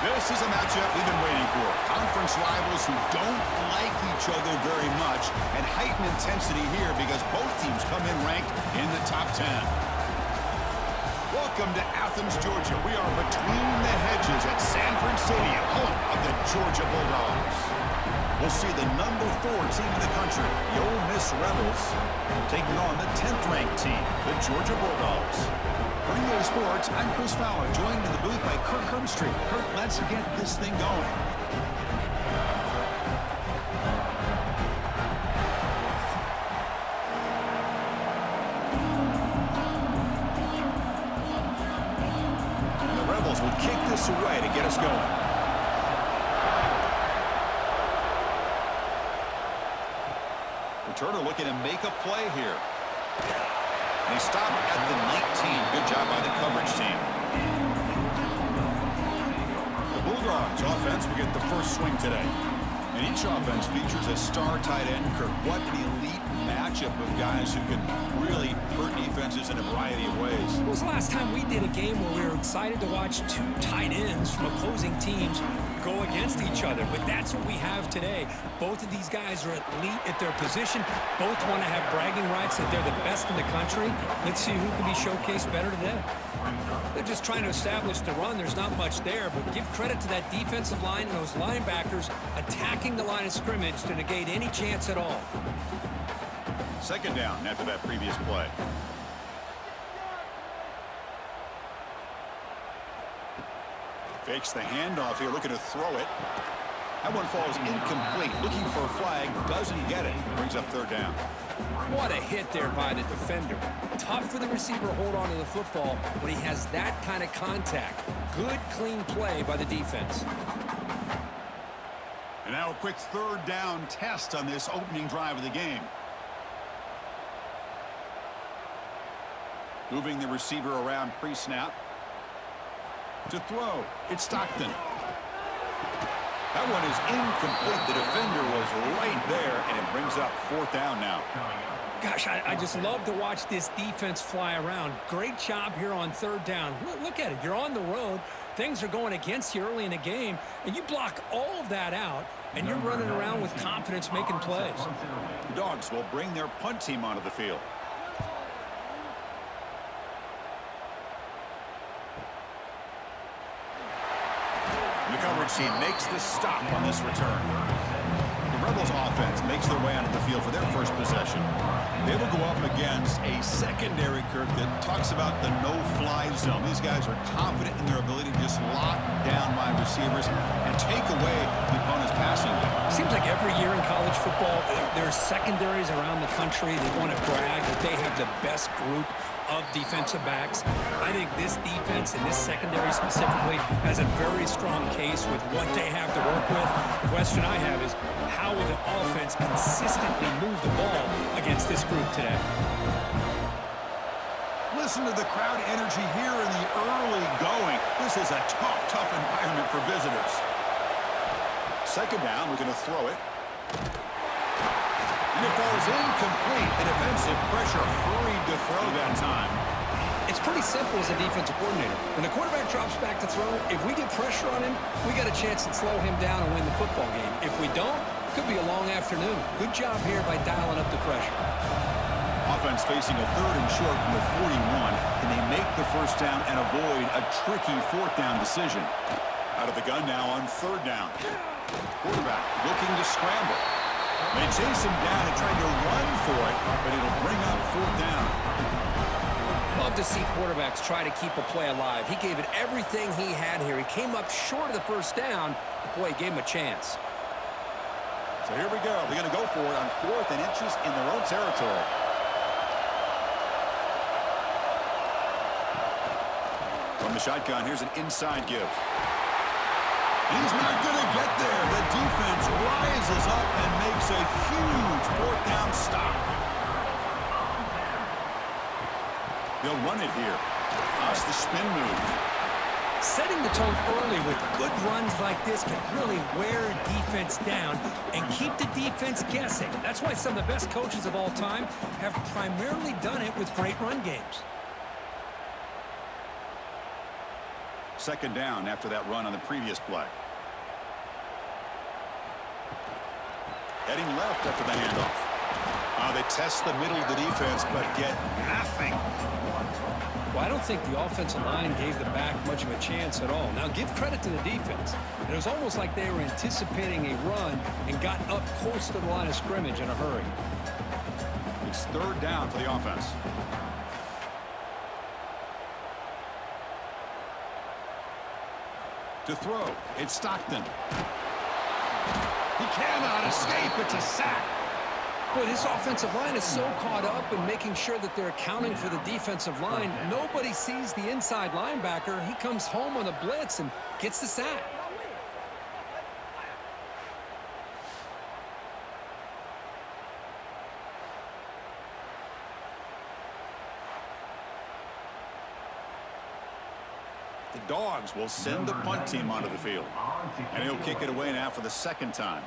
This is a matchup we've been waiting for. Conference rivals who don't like each other very much, and heightened intensity here because both teams come in ranked in the top 10. Welcome to Athens, Georgia. We are between the hedges at Sanford Stadium, home of the Georgia Bulldogs. We'll see the number 4 team in the country, the Ole Miss Rebels, taking on the 10th-ranked team, the Georgia Bulldogs. For EA Sports, I'm Chris Fowler, joined in the booth by Kirk Herbstreit. Kirk, let's get this thing going. And the Rebels will kick this away to get us going. Returner looking to make a play here. They stop at the 19. Good job by the coverage team. The Bulldogs offense will get the first swing today. And each offense features a star tight end. Kirk, what an elite matchup of guys who can really hurt defenses in a variety of ways. When was the last time we did a game where we were excited to watch 2 tight ends from opposing teams go against each other? But that's what we have today. Both of these guys are elite at their position. Both want to have bragging rights that they're the best in the country. Let's see who can be showcased better today. They're just trying to establish the run. There's not much there, but give credit to that defensive line and those linebackers attacking the line of scrimmage to negate any chance at all. Second down after that previous play. Fakes the handoff here, looking to throw it. That one falls incomplete. Looking for a flag, doesn't get it. Brings up third down. What a hit there by the defender. Tough for the receiver to hold on to the football when he has that kind of contact. Good, clean play by the defense. And now a quick third down test on this opening drive of the game. Moving the receiver around pre-snap. To throw, it's Stockton. That one is incomplete. The defender was right there, and it brings up fourth down now. Gosh, I just love to watch this defense fly around. Great job here on third down. Look at it. You're on the road. Things are going against you early in the game, and you block all of that out, and you're running around with confidence making plays. The Dogs will bring their punt team onto the field. The coverage team makes the stop on this return. The Rebels offense makes their way onto the field for their first possession. They will go up against a secondary, Kirk, that talks about the no-fly zone. These guys are confident in their ability to just lock down my receivers and take away the opponent's passing game. Seems like every year in college football, there's secondaries around the country that want to brag that they have the best group of defensive backs. I think this defense and this secondary specifically has a very strong case with what they have to work with. The question I have is, how will the offense consistently move the ball against this group today? Listen to the crowd energy here in the early going. This is a tough environment for visitors. Second down, we're going to throw it. And it falls incomplete. The defensive pressure hurried to throw that time. It's pretty simple as a defensive coordinator. When the quarterback drops back to throw, if we get pressure on him, we got a chance to slow him down and win the football game. If we don't, it could be a long afternoon. Good job here by dialing up the pressure. Offense facing a third and short from the 41. Can they make the first down and avoid a tricky fourth down decision? Out of the gun now on third down. Quarterback looking to scramble. They chase him down and try to run for it, but it'll bring up fourth down. Love to see quarterbacks try to keep a play alive. He gave it everything he had here. He came up short of the first down, but boy, he gave him a chance. So here we go. They're going to go for it on 4th and inches in their own territory. From the shotgun, here's an inside give. He's not going to get there. The defense rises up and makes a huge fourth down stop. They'll run it here. That's the spin move. Setting the tone early with good runs like this can really wear a defense down and keep the defense guessing. That's why some of the best coaches of all time have primarily done it with great run games. Second down after that run on the previous play. Heading left after the handoff. They test the middle of the defense, but get nothing. Well, I don't think the offensive line gave the back much of a chance at all. Now, give credit to the defense. It was almost like they were anticipating a run and got up close to the line of scrimmage in a hurry. It's third down for the offense. To throw, it's Stockton. He cannot escape. It's a sack. Boy, this offensive line is so caught up in making sure that they're accounting for the defensive line. Nobody sees the inside linebacker. He comes home on the blitz and gets the sack. The Dogs will send the punt team onto the field. And he'll kick it away now for the second time.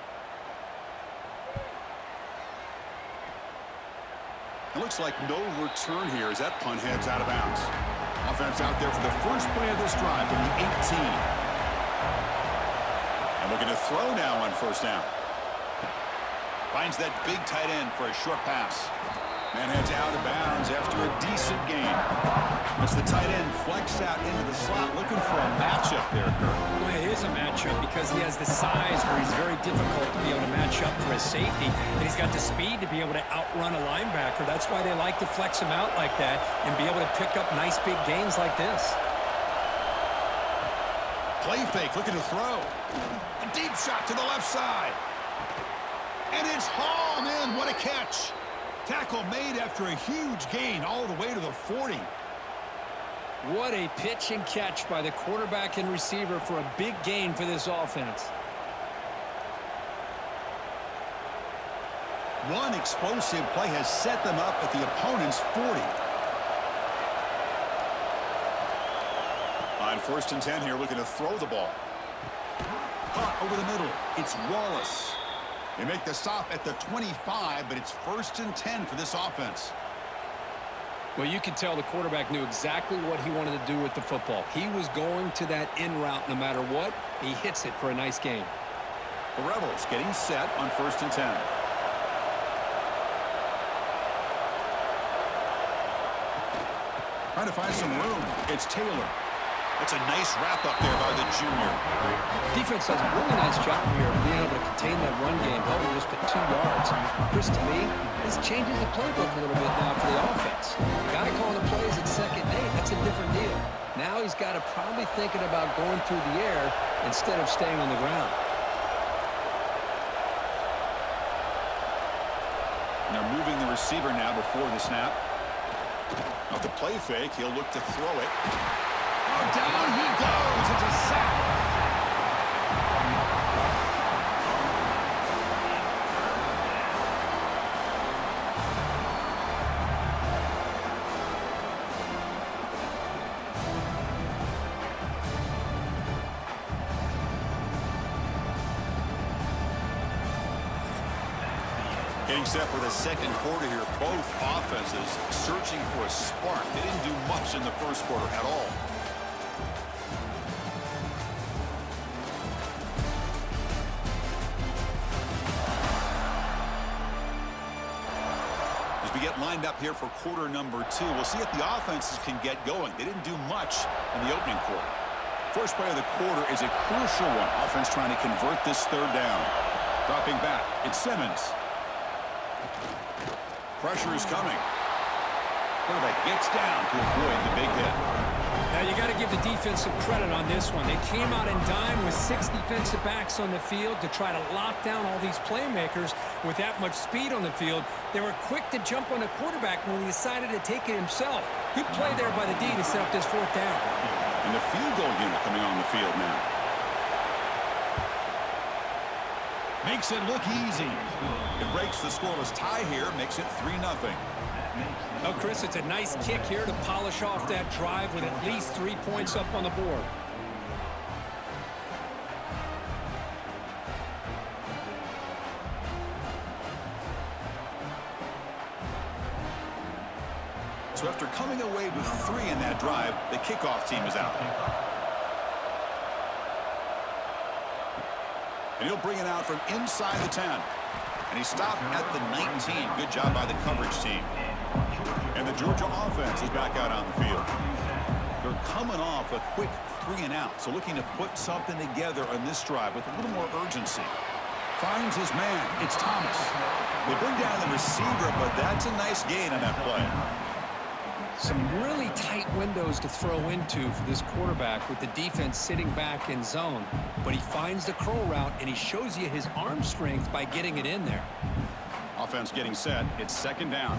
It looks like no return here as that punt heads out of bounds. Offense out there for the first play of this drive from the 18. And looking to throw now on first down. Finds that big tight end for a short pass. And heads out of bounds after a decent gain. As the tight end flex out into the slot, looking for a matchup there, Kirk. Well, it is a matchup because he has the size where he's very difficult to be able to match up for his safety. And he's got the speed to be able to outrun a linebacker. That's why they like to flex him out like that and be able to pick up nice big gains like this. Play fake, looking to throw. A deep shot to the left side. And it's hauled in. What a catch. Tackle made after a huge gain all the way to the 40. What a pitch and catch by the quarterback and receiver for a big gain for this offense. One explosive play has set them up at the opponent's 40. On first and 10 here, looking to throw the ball. Caught over the middle. It's Wallace. They make the stop at the 25, but it's first and 10 for this offense. Well, you can tell the quarterback knew exactly what he wanted to do with the football. He was going to that in route no matter what. He hits it for a nice gain. The Rebels getting set on first and 10. Trying to find some room. It's Taylor. That's a nice wrap up there by the junior. Defense does a really nice job here of being able to contain that run game, held him just at 2 yards. Chris, to me, this changes the playbook a little bit now for the offense. The guy calling the plays at second and 8, that's a different deal. Now he's got to probably thinking about going through the air instead of staying on the ground. And they're moving the receiver now before the snap. Off the play fake, he'll look to throw it. Oh, down he goes. It's a sack. Getting set for the second quarter here. Both offenses searching for a spark. They didn't do much in the first quarter at all. As we get lined up here for quarter number 2, we'll see if the offenses can get going. They didn't do much in the opening quarter. First play of the quarter is a crucial one. Offense trying to convert this third down. Dropping back, it's Simmons. Pressure is coming. Quarterback gets down to avoid the big hit. Now, you got to give the defense some credit on this one. They came out in dime with 6 defensive backs on the field to try to lock down all these playmakers with that much speed on the field. They were quick to jump on the quarterback when he decided to take it himself. Good play there by the D to set up this fourth down. And the field goal unit coming on the field now. Makes it look easy. It breaks the scoreless tie here, makes it 3-0. Oh, Chris, it's a nice kick here to polish off that drive with at least 3 points up on the board. So after coming away with 3 in that drive, the kickoff team is out. And he'll bring it out from inside the 10. And he stopped at the 19. Good job by the coverage team. And the Georgia offense is back out on the field. They're coming off a quick 3-and-out, so looking to put something together on this drive with a little more urgency. Finds his man. It's Thomas. They bring down the receiver, but that's a nice gain on that play. Some really tight windows to throw into for this quarterback with the defense sitting back in zone. But he finds the curl route, and he shows you his arm strength by getting it in there. Offense getting set. It's 2nd down.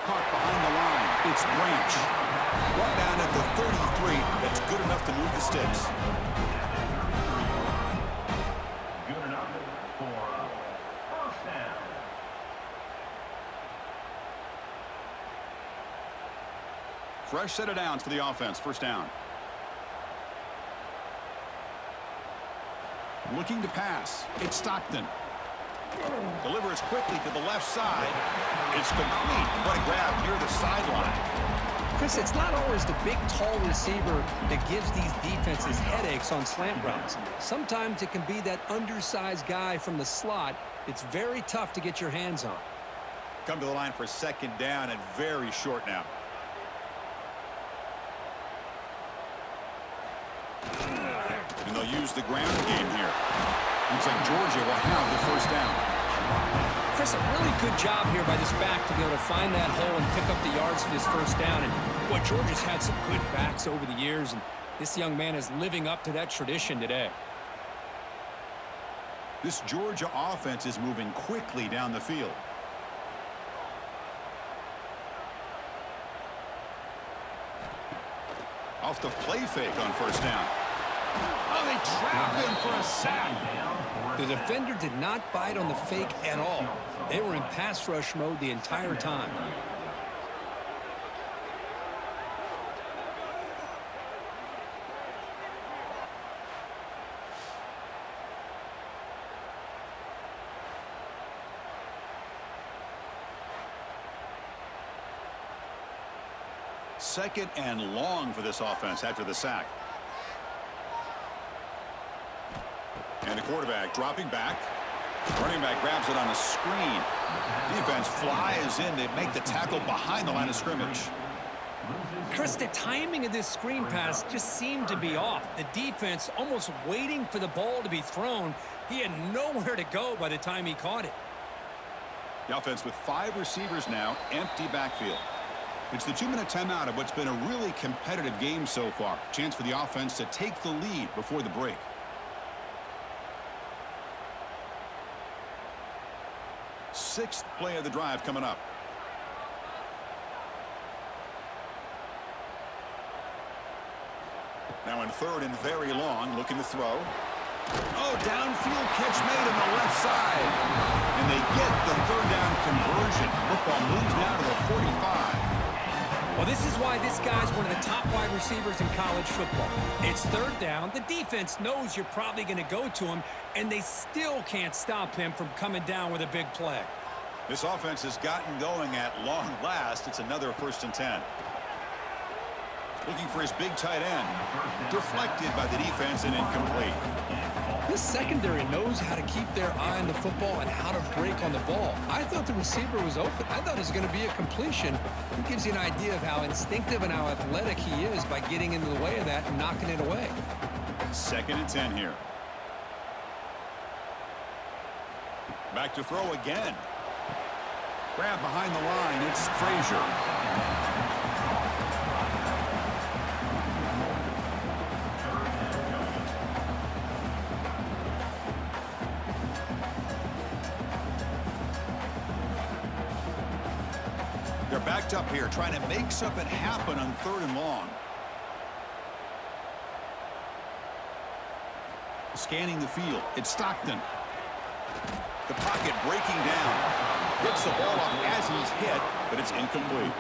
Caught behind the line. It's Branch. Brought down at the 33. That's good enough to move the sticks. Good enough for a first down. Fresh set of downs for the offense. 1st down. Looking to pass. It's Stockton. Delivers quickly to the left side. It's complete. What a grab near the sideline. Chris, it's not always the big, tall receiver that gives these defenses headaches on slant routes. Sometimes it can be that undersized guy from the slot. It's very tough to get your hands on. Come to the line for 2nd down and very short now. And they'll use the ground game here. Looks like Georgia will have the 1st down. Chris, a really good job here by this back to be able to find that hole and pick up the yards for this 1st down. And boy, Georgia's had some good backs over the years, and this young man is living up to that tradition today. This Georgia offense is moving quickly down the field. Off the play fake on 1st down. Oh, they trapped him for a sack. The defender did not bite on the fake at all. They were in pass rush mode the entire time. Second and long for this offense after the sack. And the quarterback dropping back. Running back grabs it on a screen. Defense flies in to make the tackle behind the line of scrimmage. Chris, the timing of this screen pass just seemed to be off. The defense almost waiting for the ball to be thrown. He had nowhere to go by the time he caught it. The offense with 5 receivers now, empty backfield. It's the 2-minute timeout of what's been a really competitive game so far. Chance for the offense to take the lead before the break. Sixth play of the drive coming up. Now in 3rd and very long, looking to throw. Oh, downfield catch made on the left side. And they get the 3rd down conversion. Football moves now to the 45. Well, this is why this guy's one of the top wide receivers in college football. It's 3rd down. The defense knows you're probably going to go to him, and they still can't stop him from coming down with a big play. This offense has gotten going at long last. It's another 1st and 10. Looking for his big tight end. Deflected by the defense and incomplete. This secondary knows how to keep their eye on the football and how to break on the ball. I thought the receiver was open. I thought it was going to be a completion. It gives you an idea of how instinctive and how athletic he is by getting into the way of that and knocking it away. 2nd and 10 here. Back to throw again. Grab behind the line. It's Frazier. They're backed up here, trying to make something happen on 3rd and long. Scanning the field. It's Stockton. The pocket breaking down. Gets the ball off as he's hit, but it's incomplete.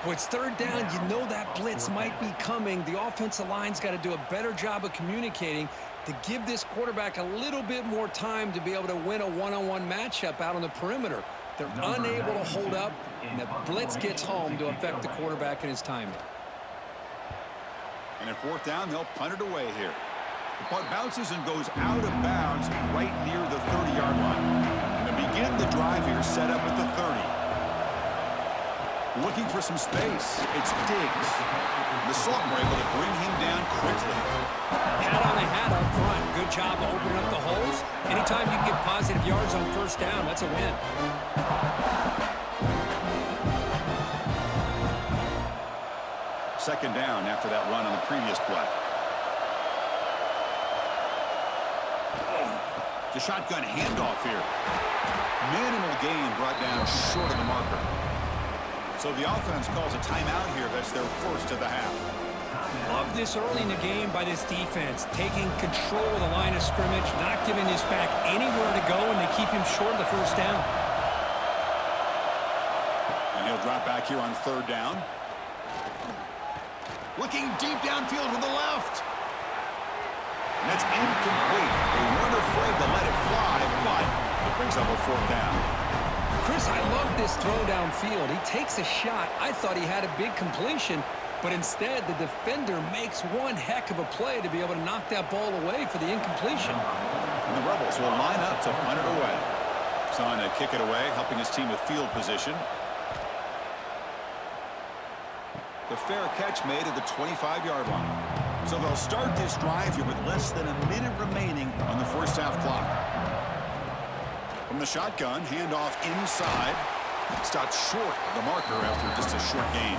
When it's 3rd down, you know that blitz might be coming. The offensive line's got to do a better job of communicating to give this quarterback a little bit more time to be able to win a one-on-one matchup out on the perimeter. They're unable to hold up, and the blitz gets home to affect the quarterback and his timing. And at fourth down, they'll punt it away here. The punt bounces and goes out of bounds right near the 30-yard line. And to begin the drive here, set up at the 30. Looking for some space. It's Diggs. The Sultan were able to bring him down quickly. Hat on a hat up front. Good job of opening up the holes. Anytime you get positive yards on first down, that's a win. Second down after that run on the previous play. The shotgun handoff here. Minimal gain brought down short of the marker. So the offense calls a timeout here. That's their first of the half. Love this early in the game by this defense, taking control of the line of scrimmage, not giving this back anywhere to go, and they keep him short of the first down. And he'll drop back here on third down. Looking deep downfield to the left. And that's incomplete. They weren't afraid to let it fly, but it brings up a fourth down. Chris, I love this throw downfield. He takes a shot. I thought he had a big completion, but instead the defender makes one heck of a play to be able to knock that ball away for the incompletion. And the Rebels will line up to punt it away. Trying to kick it away, helping his team with field position. The fair catch made at the 25-yard line. So they'll start this drive here with less than a minute remaining on the first half clock. From the shotgun, handoff inside. Stopped short of the marker after just a short gain.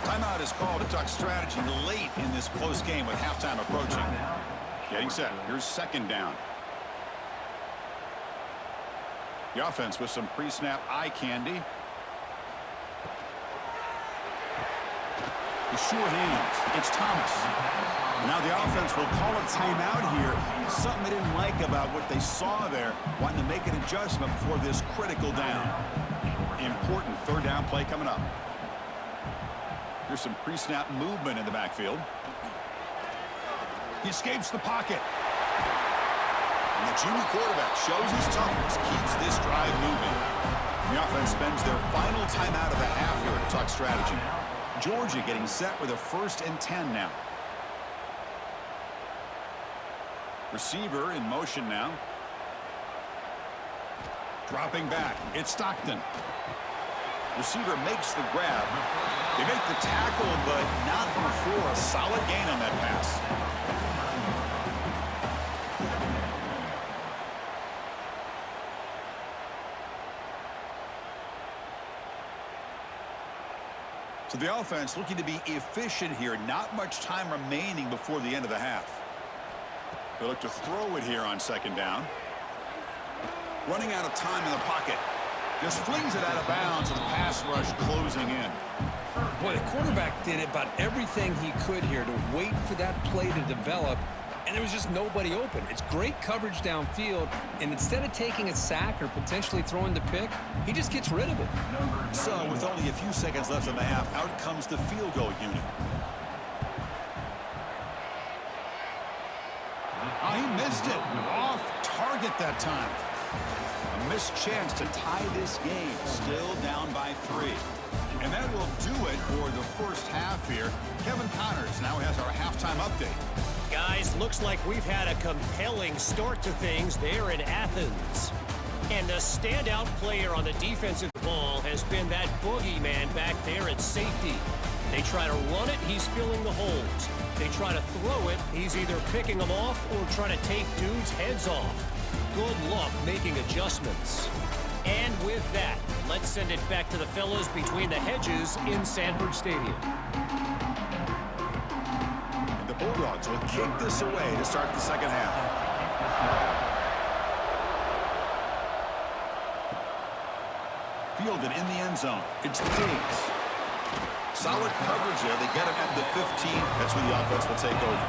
Timeout is called to talk strategy late in this close game with halftime approaching. Getting set. Here's second down. The offense with some pre-snap eye candy. The sure hands. It's Thomas. Now the offense will call a timeout here. Something they didn't like about what they saw there. Wanting to make an adjustment before this critical down. Important third down play coming up. Here's some pre-snap movement in the backfield. He escapes the pocket. And the junior quarterback shows his toughness, keeps this drive moving. The offense spends their final timeout of the half here to talk strategy. Georgia getting set with a 1st and 10 now. Receiver in motion now. Dropping back. It's Stockton. Receiver makes the grab. They make the tackle, but not before a solid gain on that pass. So the offense looking to be efficient here. Not much time remaining before the end of the half. They look to throw it here on second down. Running out of time in the pocket. Just flings it out of bounds and the pass rush closing in. Boy, the quarterback did about everything he could here to wait for that play to develop, and there was just nobody open. It's great coverage downfield, and instead of taking a sack or potentially throwing the pick, he just gets rid of it. So with only a few seconds left in the half, out comes the field goal unit. He missed it. Off target that time. A missed chance to tie this game. Still down by 3. And that will do it for the first half here. Kevin Connors now has our halftime update. Guys, looks like we've had a compelling start to things there in Athens. And the standout player on the defensive ball has been that boogeyman back there at safety. They try to run it, he's filling the holes. They try to throw it, he's either picking them off or trying to take dudes' heads off. Good luck making adjustments. And with that, let's send it back to the fellas between the hedges in Sanford Stadium. And the Bulldogs will kick this away to start the second half. Fielded in the end zone. It's Diggs. Solid coverage there. They get him at the 15. That's when the offense will take over.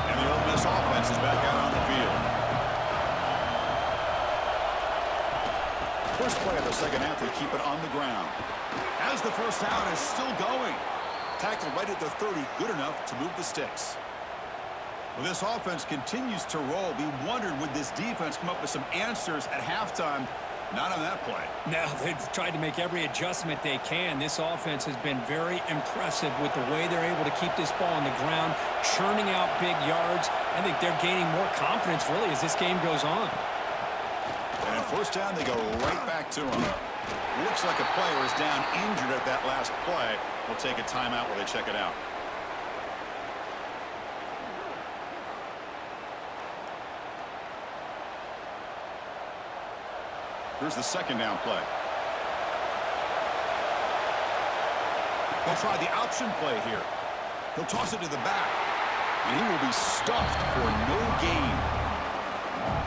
And the Ole Miss offense is back out on the field. First play of the second half, they keep it on the ground. As the first down is still going. Tackle right at the 30, good enough to move the sticks. Well, this offense continues to roll. We wondered, would this defense come up with some answers at halftime? Not on that play. Now, they've tried to make every adjustment they can. This offense has been very impressive with the way they're able to keep this ball on the ground, churning out big yards. I think they're gaining more confidence, really, as this game goes on. And at first down, they go right back to him. Looks like a player is down injured at that last play. We'll take a timeout while they check it out. Here's the second down play. They'll try the option play here. He'll toss it to the back, and he will be stuffed for no gain.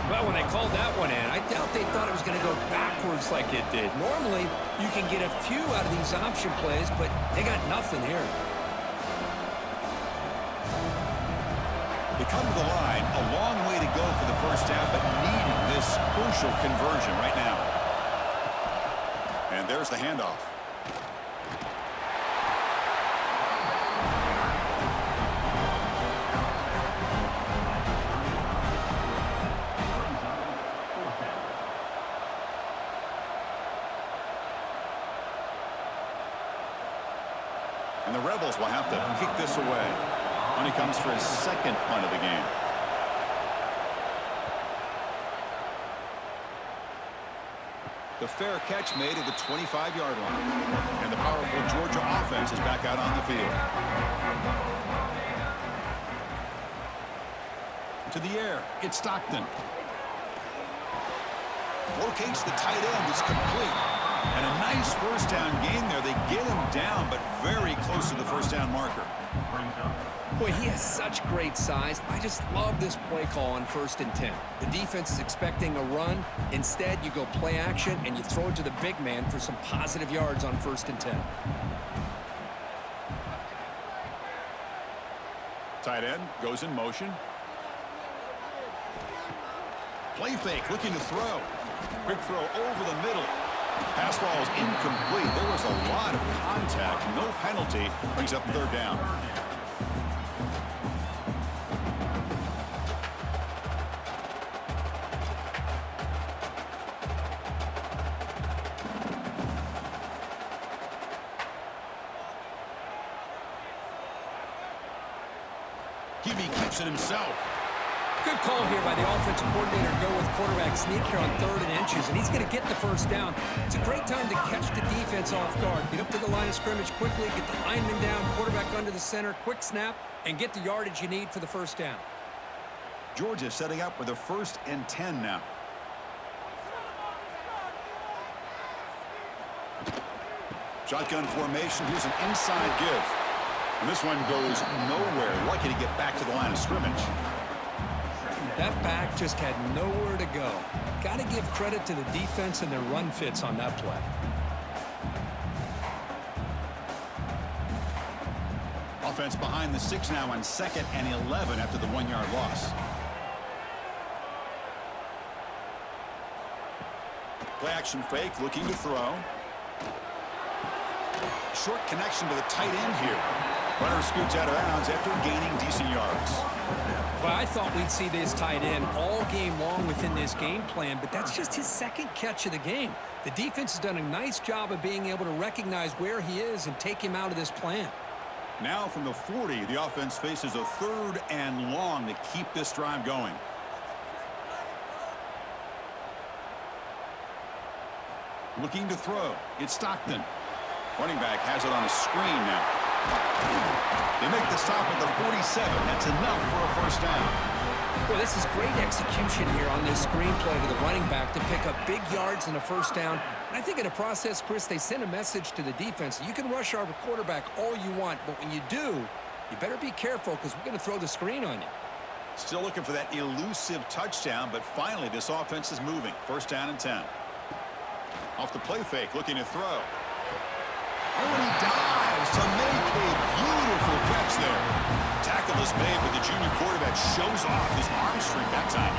Well, when they called that one in, I doubt they thought it was going to go backwards like it did. Normally, you can get a few out of these option plays, but they got nothing here. They come to the line, a long way to go for the first down, but needing this crucial conversion right now. And there's the handoff. And the Rebels will have to kick this away when he comes for his second punt of the game. The fair catch made at the 25-yard line. And the powerful Georgia offense is back out on the field. To the air, it's Stockton. Locates the tight end, it's complete. And a nice first down gain there. They get him down, but very close to the first down marker. Boy, he has such great size. I just love this play call on 1st and 10. The defense is expecting a run. Instead, you go play action, and you throw it to the big man for some positive yards on 1st and 10. Tight end goes in motion. Play fake, looking to throw. Quick throw over the middle. Pass ball is incomplete. There was a lot of contact. No penalty. Brings up third down. Hebe keeps it himself. Good call here by the offensive coordinator to go with quarterback sneak here on 3rd and inches, and he's going to get the first down. It's a great time to catch the defense off guard. Get up to the line of scrimmage quickly, get the lineman down, quarterback under the center, quick snap, and get the yardage you need for the first down. Georgia setting up with a 1st and 10 now. Shotgun formation. Here's an inside give. And this one goes nowhere. Lucky to get back to the line of scrimmage. That back just had nowhere to go. Got to give credit to the defense and their run fits on that play. Offense behind the 6 now on 2nd and 11 after the 1-yard loss. Play action fake, looking to throw. Short connection to the tight end here. Runner scoots out of bounds after gaining decent yards. Well, I thought we'd see this tight end all game long within this game plan, but that's just his second catch of the game. The defense has done a nice job of being able to recognize where he is and take him out of this plan. Now from the 40, the offense faces a 3rd and long to keep this drive going. Looking to throw. It's Stockton. Running back has it on a screen now. They make the stop at the 47. That's enough for a first down. Well, this is great execution here on this screenplay to the running back to pick up big yards and a first down. And I think in the process, Chris, they send a message to the defense. You can rush our quarterback all you want, but when you do, you better be careful because we're going to throw the screen on you. Still looking for that elusive touchdown, but finally this offense is moving. 1st down and 10. Off the play fake, looking to throw. Oh, he dives to make a beautiful catch there. Tackle is made, but the junior quarterback shows off his arm strength that time.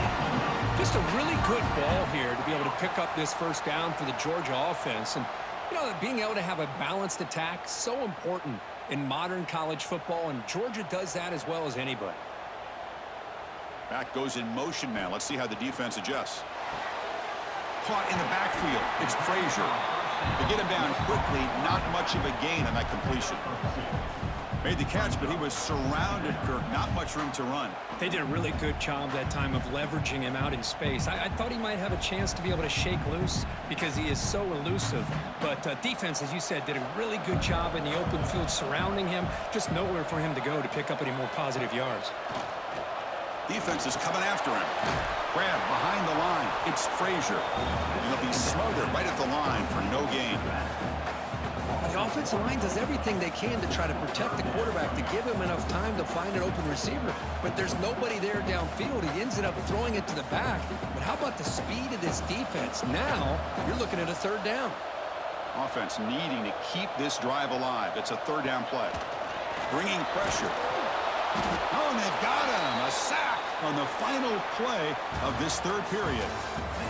Just a really good ball here to be able to pick up this first down for the Georgia offense. And, you know, being able to have a balanced attack, so important in modern college football, and Georgia does that as well as anybody. Back goes in motion now. Let's see how the defense adjusts. caught in the backfield. It's Frazier. To get him down quickly, not much of a gain on that completion. Made the catch, but he was surrounded, Kirk. Not much room to run. They did a really good job that time of leveraging him out in space. I thought he might have a chance to be able to shake loose because he is so elusive. But defense, as you said, did a really good job in the open field surrounding him. Just nowhere for him to go to pick up any more positive yards. Defense is coming after him. Grab behind the line. It's Frazier. And he'll be smothered right at the line for no gain. The offensive line does everything they can to try to protect the quarterback, to give him enough time to find an open receiver. But there's nobody there downfield. He ends up throwing it to the back. But how about the speed of this defense? Now you're looking at a third down. Offense needing to keep this drive alive. It's a third down play. Bringing pressure. Oh, and they've got him. A sack on the final play of this third period.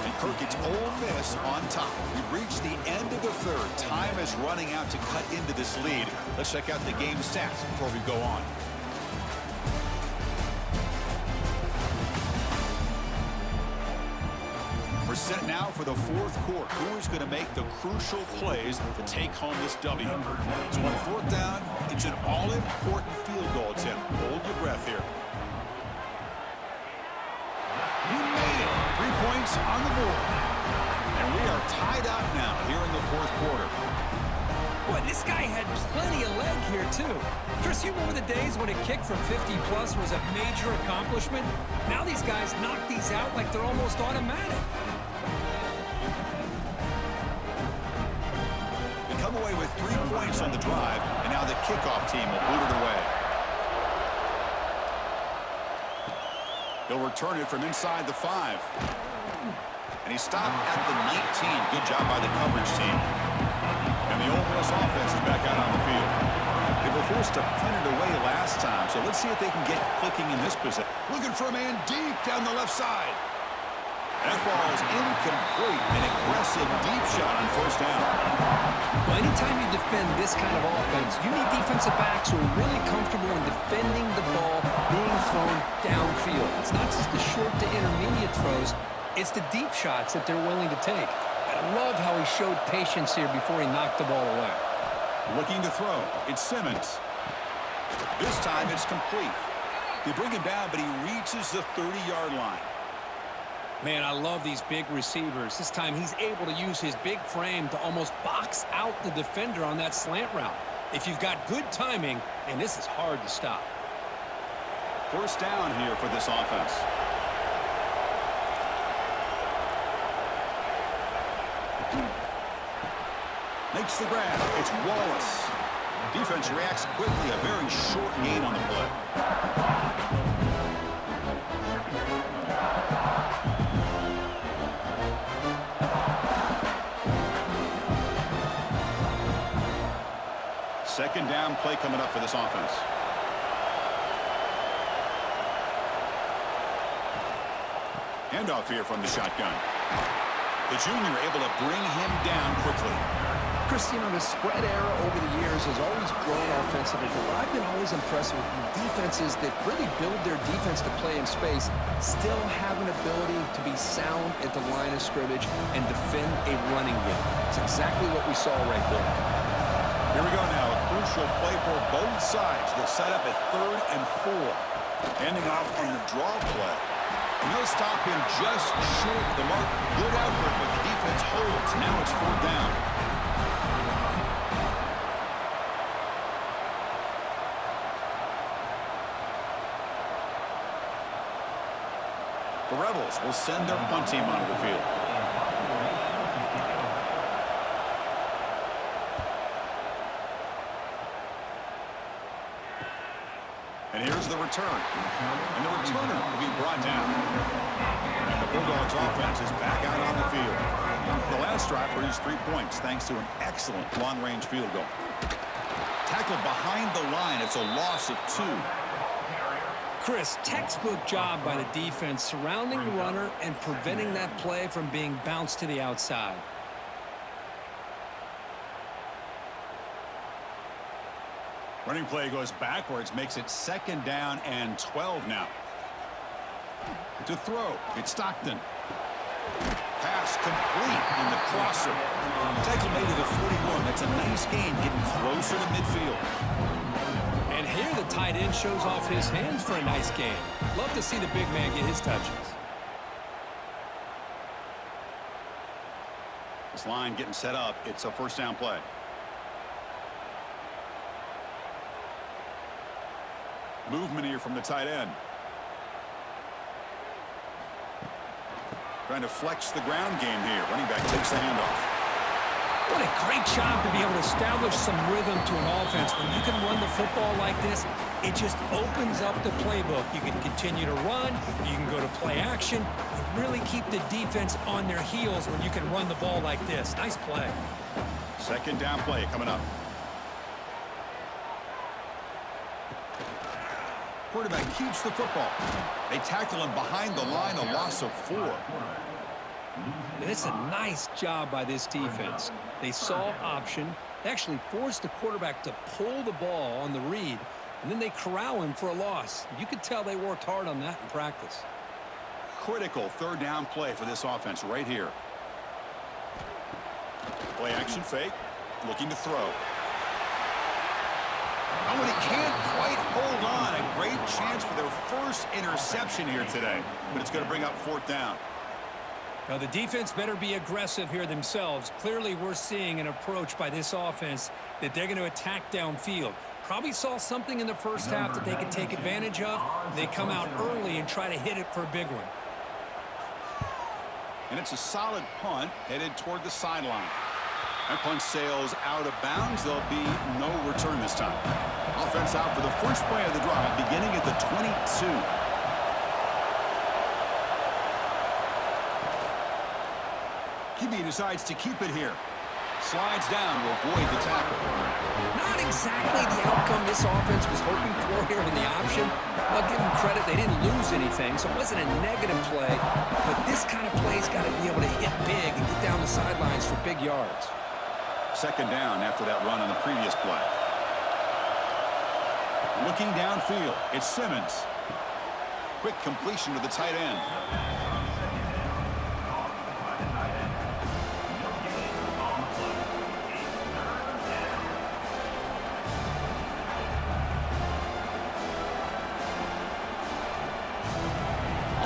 And Kirk, it's Ole Miss on top. We've reached the end of the third. Time is running out to cut into this lead. Let's check out the game stats before we go on. We're set now for the fourth quarter. Who is going to make the crucial plays to take home this W? So on fourth down, it's an all-important field goal attempt. Hold your breath here. He made it. 3 points on the board. And we are tied up now here in the fourth quarter. Boy, this guy had plenty of leg here, too. Chris, you remember the days when a kick from 50-plus was a major accomplishment? Now these guys knock these out like they're almost automatic. They come away with 3 points on the drive, and now the kickoff team will boot it away. He'll return it from inside the 5. And he stopped at the 19. Good job by the coverage team. And the Ole Miss offense is back out on the field. They were forced to punt it away last time, so let's see if they can get clicking in this position. Looking for a man deep down the left side. That ball is incomplete. An aggressive deep shot on first down. Well, anytime you defend this kind of offense, you need defensive backs who are really comfortable in defending the ball being thrown downfield. It's not just the short to intermediate throws, it's the deep shots that they're willing to take. I love how he showed patience here before he knocked the ball away. Looking to throw. It's Simmons. This time it's complete. They bring him down, but he reaches the 30-yard line. Man, I love these big receivers. This time he's able to use his big frame to almost box out the defender on that slant route. If you've got good timing, and this is hard to stop. First down here for this offense. Makes the grab. It's Wallace. Defense reacts quickly. A very short gain on the play. Second down play coming up for this offense. Handoff here from the shotgun. The junior able to bring him down quickly. Chris, you know, the spread era over the years has always grown offensively, but what I've been always impressed with defenses that really build their defense to play in space still have an ability to be sound at the line of scrimmage and defend a running game. It's exactly what we saw right there. Here we go now. A crucial play for both sides. They'll set up at 3rd and 4. Ending off on the draw play. And they'll stop him just short of the mark. Good effort, but the defense holds. Now it's 4th down. The Rebels will send their punt team onto the field. And here's the return. And the returner will be brought down. And the Bulldogs offense is back out on the field. The last drive produced 3 points thanks to an excellent long-range field goal. Tackled behind the line. It's a loss of 2. Chris, textbook job by the defense surrounding the runner and preventing that play from being bounced to the outside. Running play goes backwards, makes it 2nd down and 12 now. To throw, it's Stockton. Pass pass complete on the crosser. Tackle made to the 41. That's a nice gain, getting closer to midfield. And here the tight end shows off his hands for a nice game. Love to see the big man get his touches. This line getting set up. It's a first down play. Movement here from the tight end. Trying to flex the ground game here. Running back takes the handoff. What a great job to be able to establish some rhythm to an offense. When you can run the football like this, it just opens up the playbook. You can continue to run. You can go to play action. You really keep the defense on their heels when you can run the ball like this. Nice play. Second down play coming up. Quarterback keeps the football. They tackle him behind the line, a loss of 4. And it's a nice job by this defense. They saw option. They actually forced the quarterback to pull the ball on the read, and then they corral him for a loss. You could tell they worked hard on that in practice. Critical third down play for this offense right here. Play action fake. Looking to throw. Oh, and he can't quite hold on. A great chance for their first interception here today. But it's going to bring up fourth down. Now, the defense better be aggressive here themselves. Clearly, we're seeing an approach by this offense that they're going to attack downfield. Probably saw something in the first half that they could take advantage of. They come out early and try to hit it for a big one. And it's a solid punt headed toward the sideline. That punt sails out of bounds. There'll be no return this time. Offense out for the first play of the drive, beginning at the 22. QB decides to keep it here. Slides down to avoid the tackle. Not exactly the outcome this offense was hoping for here in the option. I'll give them credit. They didn't lose anything, so it wasn't a negative play. But this kind of play's got to be able to hit big and get down the sidelines for big yards. Second down after that run on the previous play. Looking downfield, it's Simmons. Quick completion to the tight end.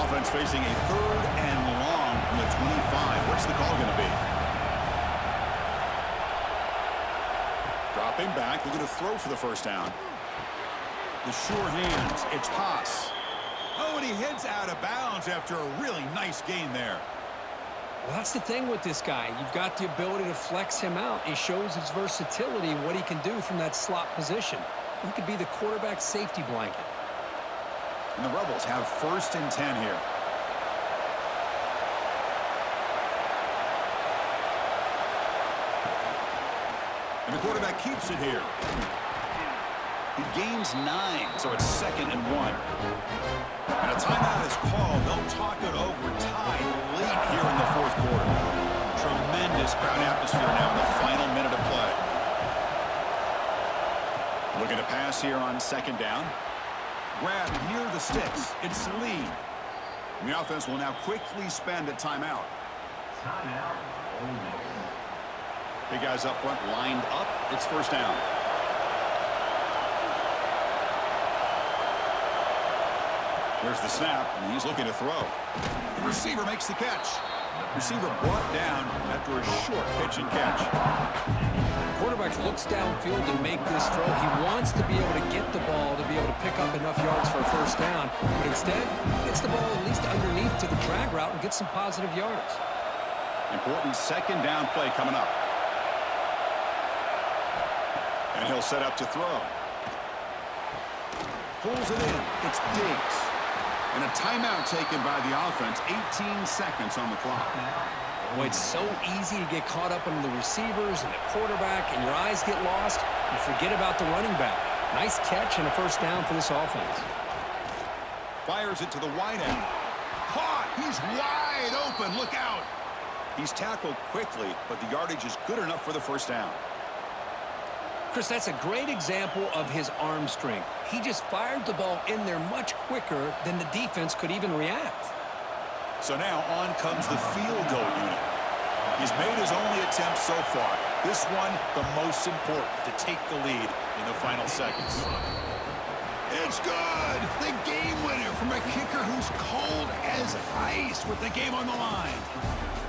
Offense facing a third and long from the 25. What's the call going to be? Dropping back, looking to throw for the first down. The sure hands, it's Haas. Oh, and he heads out of bounds after a really nice gain there. Well, that's the thing with this guy. You've got the ability to flex him out. He shows his versatility, what he can do from that slot position. He could be the quarterback safety blanket. And the Rebels have first and 10 here. And the quarterback keeps it here. He gains 9, so it's second and 1. And a timeout is called. They'll talk it over, tied late here in the fourth quarter. Tremendous crowd atmosphere now in the final minute of play. Looking to pass here on second down. Grab near the sticks. It's Lee. And the offense will now quickly spend a timeout. Big guys up front lined up. It's first down. There's the snap, and he's looking to throw. The receiver makes the catch. Receiver brought down after a short pitch and catch. Quarterback looks downfield to make this throw. He wants to be able to get the ball to be able to pick up enough yards for a first down, but instead he gets the ball at least underneath to the drag route and gets some positive yards. Important second down play coming up. And he'll set up to throw. Pulls it in. It's Diggs. And a timeout taken by the offense. 18 seconds on the clock. Boy, it's so easy to get caught up on the receivers and the quarterback, and your eyes get lost. You forget about the running back. Nice catch and a first down for this offense. Fires it to the wide end. Caught! He's wide open. Look out! He's tackled quickly, but the yardage is good enough for the first down. Chris, that's a great example of his arm strength. He just fired the ball in there much quicker than the defense could even react. So now on comes the field goal unit. He's made his only attempt so far. This one, the most important, to take the lead in the final seconds. It's good! The game winner from a kicker who's cold as ice with the game on the line.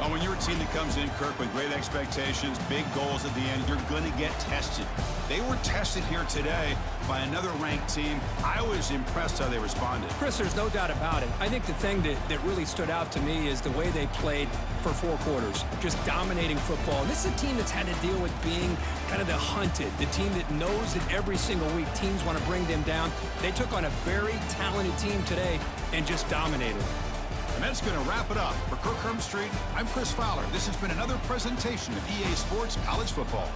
Oh, when you're a team that comes in, Kirk, with great expectations, big goals at the end, you're going to get tested. They were tested here today by another ranked team. I was impressed how they responded. Chris, there's no doubt about it. I think the thing that really stood out to me is the way they played for 4 quarters, just dominating football. This is a team that's had to deal with being kind of the hunted, the team that knows that every single week teams want to bring them down. They took on a very talented team today and just dominated. And that's going to wrap it up. For Kirk Herbstreit, I'm Chris Fowler. This has been another presentation of EA Sports College Football.